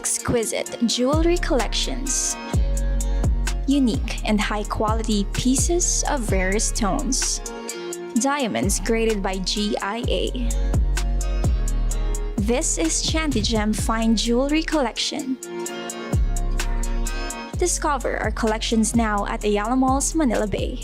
exquisite jewelry collections, unique and high-quality pieces of rare stones, diamonds graded by GIA. This is Chantigem Fine Jewelry Collection. Discover our collections now at Ayala Malls, Manila Bay.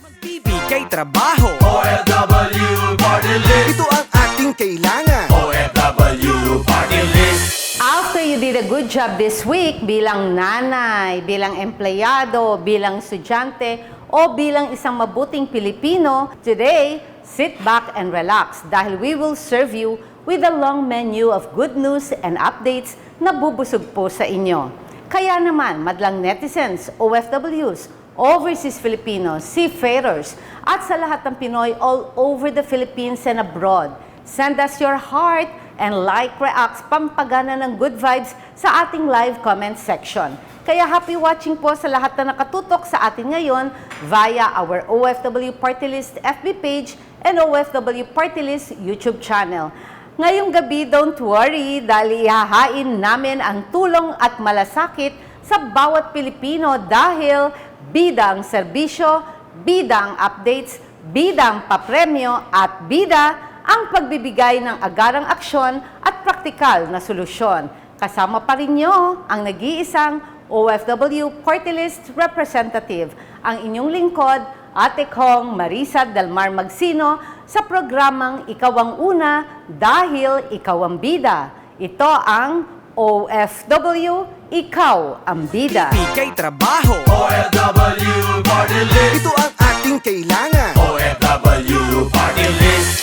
Magbibigay trabaho, OFW Party List. ito ang ating kailangan. OFW Party List. After you did a good job this week bilang nanay, bilang empleyado, bilang estudyante, o bilang isang mabuting Pilipino, today, sit back and relax dahil we will serve you with a long menu of good news and updates na bubusog po sa inyo. Kaya naman, madlang netizens, OFWs, overseas Filipinos, seafarers, at sa lahat ng Pinoy all over the Philippines and abroad, send us your heart and like, reacts, pampagana ng good vibes sa ating live comment section. Kaya happy watching po sa lahat na nakatutok sa atin ngayon via our OFW Party List FB page and OFW Party List YouTube channel. Ngayong gabi, don't worry dahil ihahain namin ang tulong at malasakit sa bawat Pilipino dahil bidang serbisyo, bidang updates, bidang papremyo at bida ang pagbibigay ng agarang aksyon at praktikal na solusyon. Kasama pa rin nyo ang nag-iisang OFW Party List Representative, ang inyong lingkod, Ate Kong Marisa Delmar Magsino, sa programang Ikaw ang Una dahil Ikaw ang Bida. Ito ang OFW, Ikaw ang Bida. Bigay trabaho, OFW Party List. ito ang ating kailangan. OFW Party List.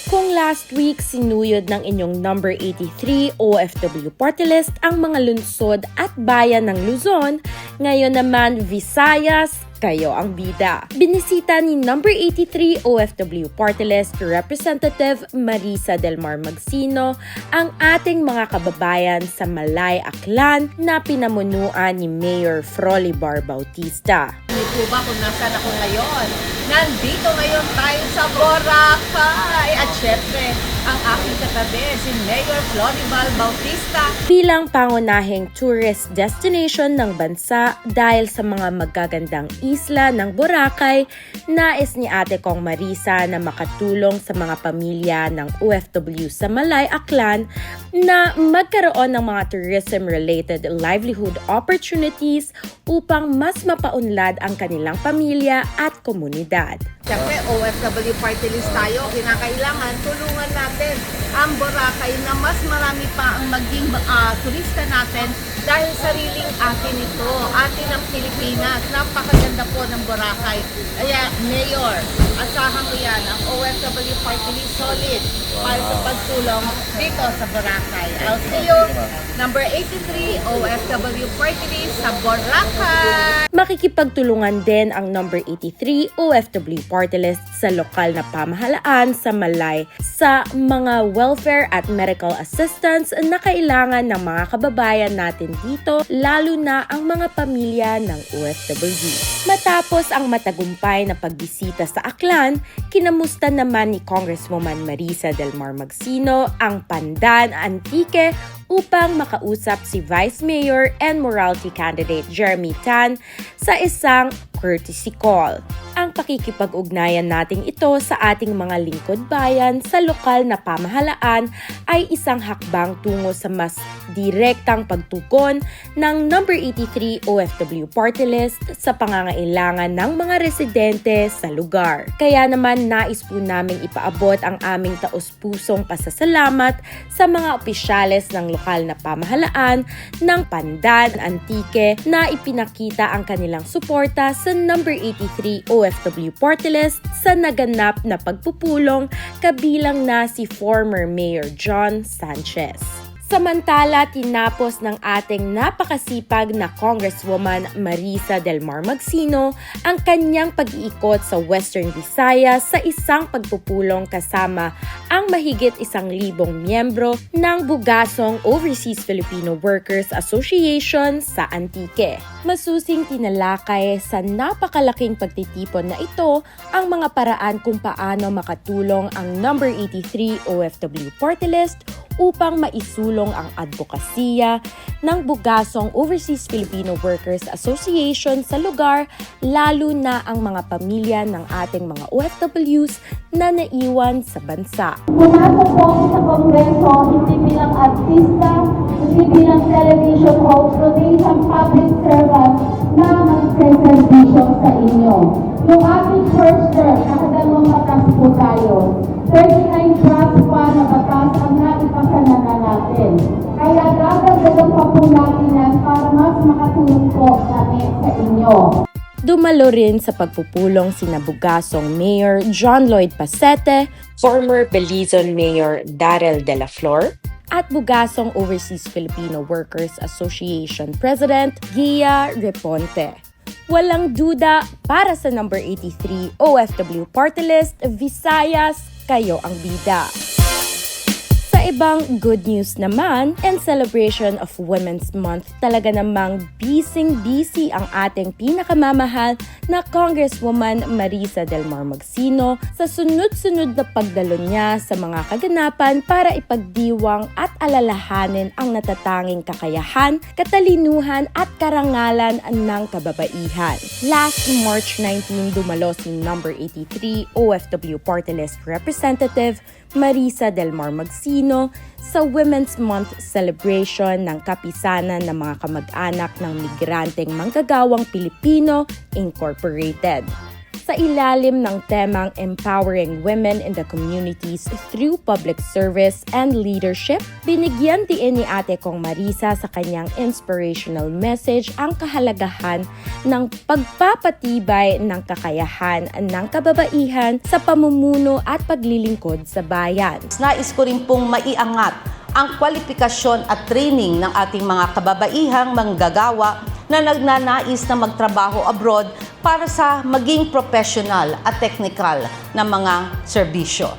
Kung last week sinuyod ng inyong number 83 OFW Party List ang mga lungsod at bayan ng Luzon, ngayon naman Visayas, kayo ang bida. Binisita ni number 83 OFW Party List Representative Marisa Delmar Magsino ang ating mga kababayan sa Malay Aklan na pinamunuan ni Mayor Frolibar Bautista. Hindi po ba kung nasaan ako ngayon? Nandito ngayon tayo sa Boracay. At syempre, ang aking katabi, si Mayor Floribal Bautista. Bilang pangunahing tourist destination ng bansa dahil sa mga magagandang isla ng Boracay, nais ni Ate Kong Marisa na makatulong sa mga pamilya ng OFW sa Malay Aklan na magkaroon ng mga tourism-related livelihood opportunities upang mas mapaunlad ang kanilang pamilya at komunidad. Siyempre, OFW party list tayo. Kinakailangan tulungan natin ang Boracay na mas marami pa ang maging turista natin dahil sariling atin ito. Atin ang Pilipinas. Napakaganda po ng Boracay. Kaya, Mayor, asahan ko yan. Ang OFW party list solid para sa pagtulong dito sa Boracay. I'll see you, number 83 OFW party list sa Boracay. Makikipagtulungan din ang number 83 OFW Party List sa lokal na pamahalaan sa Malay sa mga welfare at medical assistance na kailangan ng mga kababayan natin dito, lalo na ang mga pamilya ng OFW. Matapos ang matagumpay na pagbisita sa Aklan, kinamusta naman ni Congresswoman Marisa Delmar Magsino ang Pandan Antique upang makausap si Vice Mayor and Morality Candidate Jeremy Tan sa isang courtesy call. Ang pakikipag-ugnayan nating ito sa ating mga lingkod bayan sa lokal na pamahalaan ay isang hakbang tungo sa mas direktang pagtugon ng number 83 OFW Party List sa pangangailangan ng mga residente sa lugar. Kaya naman nais po naming ipaabot ang aming taos-pusong pasasalamat sa mga opisyales ng lokal na pamahalaan ng Pandan Antique na ipinakita ang kanilang suporta sa number 83 OFW Party List sa naganap na pagpupulong kabilang na si former Mayor John Sanchez. Samantala, tinapos ng ating napakasipag na Congresswoman Marisa Del Mar Magsino ang kanyang pag-iikot sa Western Visayas sa isang pagpupulong kasama ang mahigit 1,000 miyembro ng Bugasong Overseas Filipino Workers Association sa Antique. Masusing tinalakay sa napakalaking pagtitipon na ito ang mga paraan kung paano makatulong ang number 83 OFW Party List upang maisulong ang advokasya ng Bugasong Overseas Filipino Workers Association sa lugar, lalo na ang mga pamilya ng ating mga OFWs na naiwan sa bansa. Pumasok po ako sa Kongreso hindi bilang artista, hindi bilang television host, kundi isang public servant na magseservisyo sa inyo. Yung ating first term, nakadalawang batas po tayo. 39 drafts pa na batas ang naipasana natin. Kaya dadagdagan pa po natin yan para mas makatulong po kami sa inyo. Dumalo rin sa pagpupulong sina Bugasong Mayor John Lloyd Pasete, former Belizon Mayor Darrell De La Flor, at Bugasong Overseas Filipino Workers Association President Gia Reponte. Walang duda, para sa number 83 OFW Party List, Visayas, kayo ang bida. Sa ibang good news naman, in celebration of Women's Month, talaga namang busy ang ating pinakamamahal na Congresswoman Marisa Del Mar Magsino sa sunod-sunod na pagdalo niya sa mga kaganapan para ipagdiwang at alalahanin ang natatanging kakayahan, katalinuhan at karangalan ng kababaihan. Last March 19, dumalo si number 83 OFW Party List Representative Marisa Del Mar Magsino sa Women's Month celebration ng kapisanan ng mga kamag-anak ng migranteng manggagawang Pilipino Incorporated. Sa ilalim ng temang Empowering Women in the Communities Through Public Service and Leadership, binigyan din ni Ate Kong Marisa sa kanyang inspirational message ang kahalagahan ng pagpapatibay ng kakayahan ng kababaihan sa pamumuno at paglilingkod sa bayan. Nais ko rin pong maiangat ang kwalifikasyon at training ng ating mga kababaihang manggagawa na nagnanais na magtrabaho abroad para sa maging professional at technical na mga serbisyo.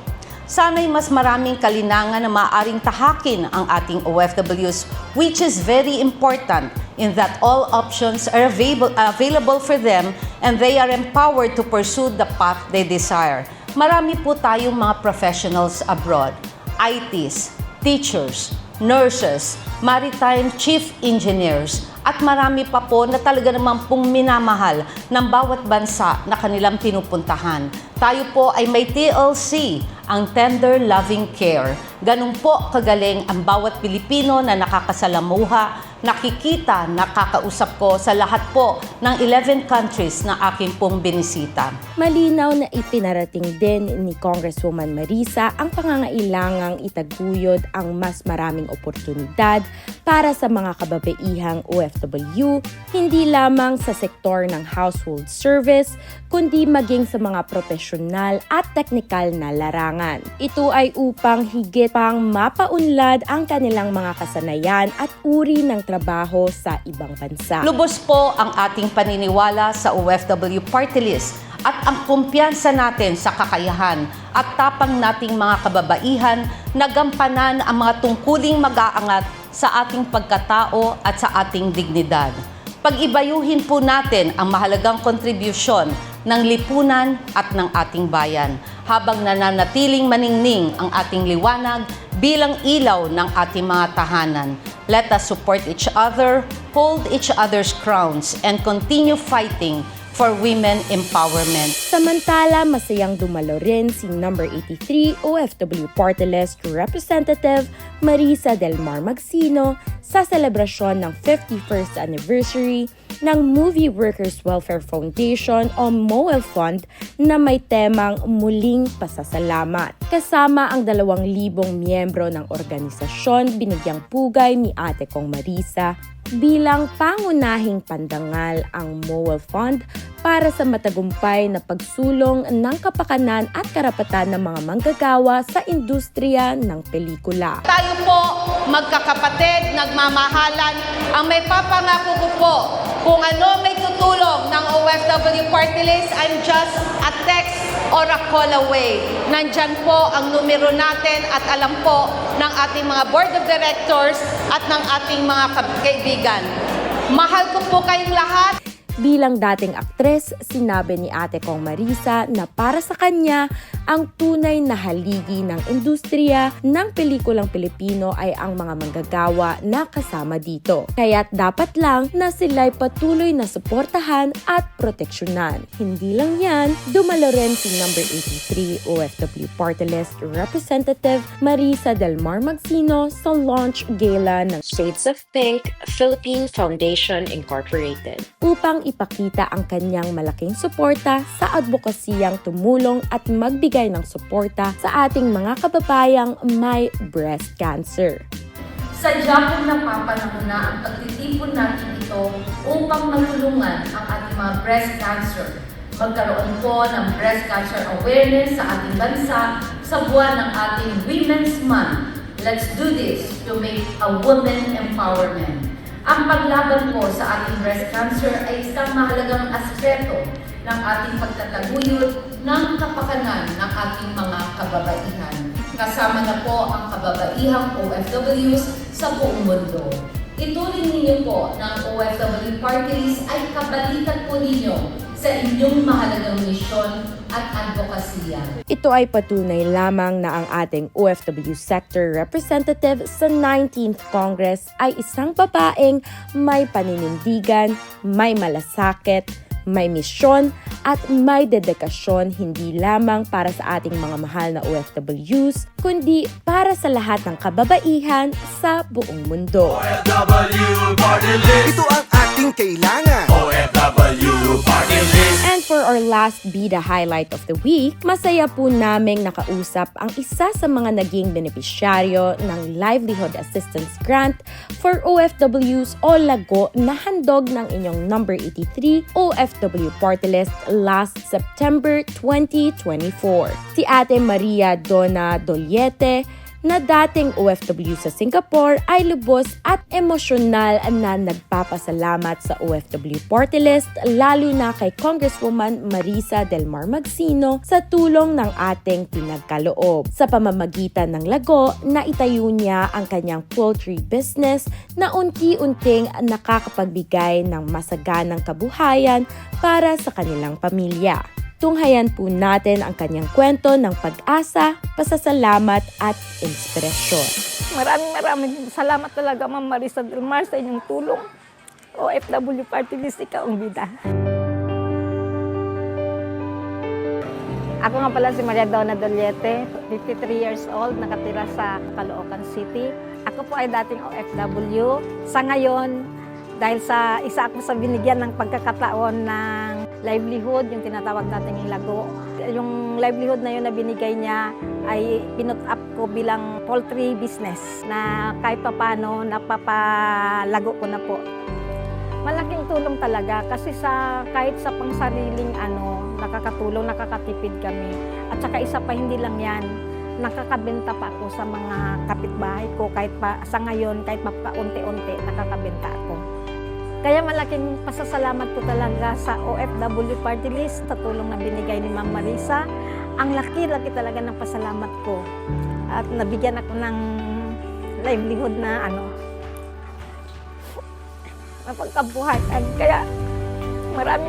Sana'y mas maraming kalinangan na maaaring tahakin ang ating OFWs, which is very important in that all options are available for them and they are empowered to pursue the path they desire. Marami po tayong mga professionals abroad, ITs, teachers, nurses, maritime chief engineers, at marami pa po na talaga naman pong minamahal ng bawat bansa na kanilang pinupuntahan. Tayo po ay may TLC, ang Tender Loving Care. Ganun po kagaling ang bawat Pilipino na nakakasalamuha, nakikita, nakakausap ko sa lahat po ng 11 countries na aking pong binisita. Malinaw na ipinarating din ni Congresswoman Marisa ang pangangailangang itaguyod ang mas maraming oportunidad para sa mga kababaihang OFW, hindi lamang sa sektor ng household service, kundi maging sa mga profesional at teknikal na larangan. Ito ay upang higit pang mapaunlad ang kanilang mga kasanayan at uri ng trabaho sa ibang bansa. Lubos po ang ating paniniwala sa OFW Party List at ang kumpiyansa natin sa kakayahan at tapang nating mga kababaihan na gampanan ang mga tungkuling mag-aangat sa ating pagkatao at sa ating dignidad. Pag-ibayuhin po natin ang mahalagang kontribusyon ng lipunan at ng ating bayan habang nananatiling maningning ang ating liwanag bilang ilaw ng ating mga tahanan. Let us support each other, hold each other's crowns, and continue fighting for women empowerment. Samantala, masayang dumalo rin si number 83 OFW Party List Representative Marisa Del Mar Magsino sa selebrasyon ng 51st anniversary ng Movie Workers Welfare Foundation o MOWEL Fund na may temang muling pasasalamat. Kasama ang 2,000 miyembro ng organisasyon, binigyang pugay ni Ate Kong Marisa bilang pangunahing pandangal ang MOWEL Fund para sa matagumpay na pagsulong ng kapakanan at karapatan ng mga manggagawa sa industriya ng pelikula. Tayo po, magkakapatid, nagmamahalan, ang may papangako ko po, kung ano may tutulong ng OFW Party List, I'm just a text or a call away. Nandyan po ang numero natin at alam po ng ating mga board of directors at ng ating mga kaibigan. Mahal ko po kayong lahat. Bilang dating aktres, sinabi ni Ate Kong Marisa na para sa kanya, ang tunay na haligi ng industriya ng pelikulang Pilipino ay ang mga manggagawa na kasama dito. Kaya't dapat lang na sila'y patuloy na suportahan at proteksyonan. Hindi lang yan, dumalo rin si number 83 OFW Party List Representative Marisa Del Mar Magsino sa launch gala ng Shades of Pink Philippine Foundation Incorporated. Upang ipakita ang kanyang malaking suporta sa advokasiyang tumulong at magbigay ng suporta sa ating mga kababayang may breast cancer. Sadya kong napapanahon na ang pagtitipon natin ito upang matulungan ang ating mga breast cancer. Magkaroon po ng breast cancer awareness sa ating bansa sa buwan ng ating Women's Month. Let's do this to make a woman empowerment. Ang paglaban po sa ating breast cancer ay isang mahalagang aspeto ng ating pagtataguyod ng kapakanan ng ating mga kababaihan. Kasama na po ang kababaihang OFWs sa buong mundo. Ituring ninyo po ng OFW Party List ay kabalikan po ninyo sa inyong mahalagang misyon at advokasya. Ito ay patunay lamang na ang ating OFW Sector Representative sa 19th Congress ay isang babaeng may paninindigan, may malasakit, may misyon at may dedikasyon hindi lamang para sa ating mga mahal na OFWs, kundi para sa lahat ng kababaihan sa buong mundo. OFW Party List. Ito ang ating kailangan. OFW Party List. And for our last Bida highlight of the week, masaya po naming nakausap ang isa sa mga naging benepisyaryo ng Livelihood Assistance Grant for OFWs o LAGO na handog ng inyong number 83 OFW Party List last September 2024. Si Ate Maria Donna Doliete, na dating OFW sa Singapore, ay lubos at emosyonal na nagpapasalamat sa OFW Party List, lalo na kay Congresswoman Marisa Del Mar Magsino sa tulong ng ating pinagkaloob. Sa pamamagitan ng LAGO, naitayo niya ang kanyang poultry business na unti-unting nakakapagbigay ng masaganang kabuhayan para sa kanilang pamilya. Tunghayan po natin ang kanyang kwento ng pag-asa, pasasalamat at inspirasyon. Maraming salamat talaga, Ma'am Marisa Del Mar, sa inyong tulong. OFW Party List, ikaw ang bida. Ako nga pala si Maria Donna Doliete, 53 years old, nakatira sa Caloocan City. Ako po ay dating OFW. Sa ngayon, dahil sa isa ako sa binigyan ng pagkakataon ng livelihood, yung tinatawag natin yung LAGO. Yung livelihood na yun na binigay niya ay pinut up ko bilang poultry business na kahit papano napapalago ko na po. Malaking tulong talaga kasi kahit sa pangsariling nakakatulong, nakakatipid kami. At saka isa pa, hindi lang yan, nakakabenta pa ako sa mga kapitbahay ko kahit pa sa ngayon, kahit paunti-unti nakakabenta ako. Kaya malaking pasasalamat ko talaga sa OFW Party List sa tulong na binigay ni Ma'am Marisa. Ang laki-laki talaga ng pasalamat ko. At nabigyan ako ng livelihood na mapagkabuhayan. Kaya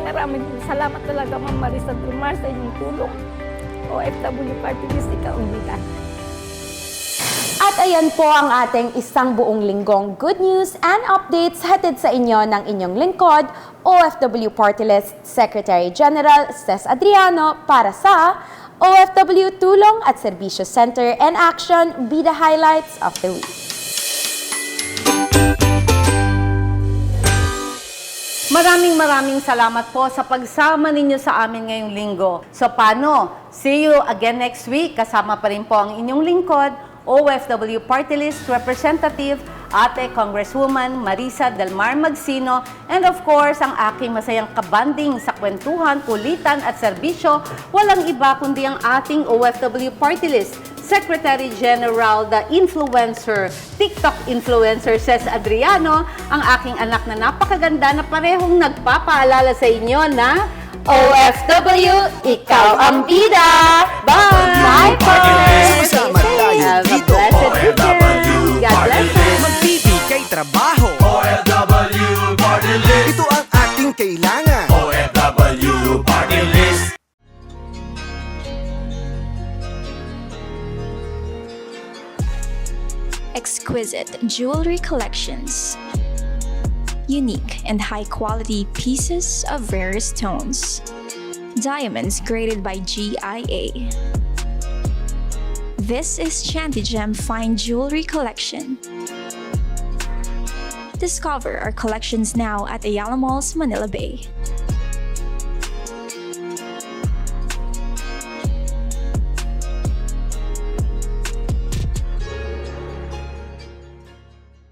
maraming salamat talaga, Ma'am Marisa Del Mar, sa inyong tulong. OFW Party List, ikaw ang bida. At ayan po ang ating isang buong linggong good news and updates hatid sa inyo ng inyong lingkod, OFW Party List Secretary General Ces Adriano para sa OFW Tulong at Serbisyo Center and Action Bida Highlights of the Week. Maraming salamat po sa pagsama ninyo sa amin ngayong linggo. So paano? See you again next week. Kasama pa rin po ang inyong lingkod, OFW Party List Representative, Ate Congresswoman Marisa Delmar Magsino, and of course, ang aking masayang kabanding sa kwentuhan, kulitan at serbisyo, walang iba kundi ang ating OFW Party List, Secretary General, the influencer, TikTok influencer, Ces Adriano, ang aking anak na napakaganda na parehong nagpapaalala sa inyo na OFW, ikaw ang bida! Bye! Bye, partners! Sama tayo Have a dito. blessed weekend! God bless you! Magbibigay trabaho. OFW Party List. Ito ang ating kailangan. OFW Party List. Exquisite jewelry collections. Unique and high-quality pieces of rarest stones. Diamonds graded by GIA. This is Chantigem Fine Jewelry Collection. Discover our collections now at Ayala Malls, Manila Bay.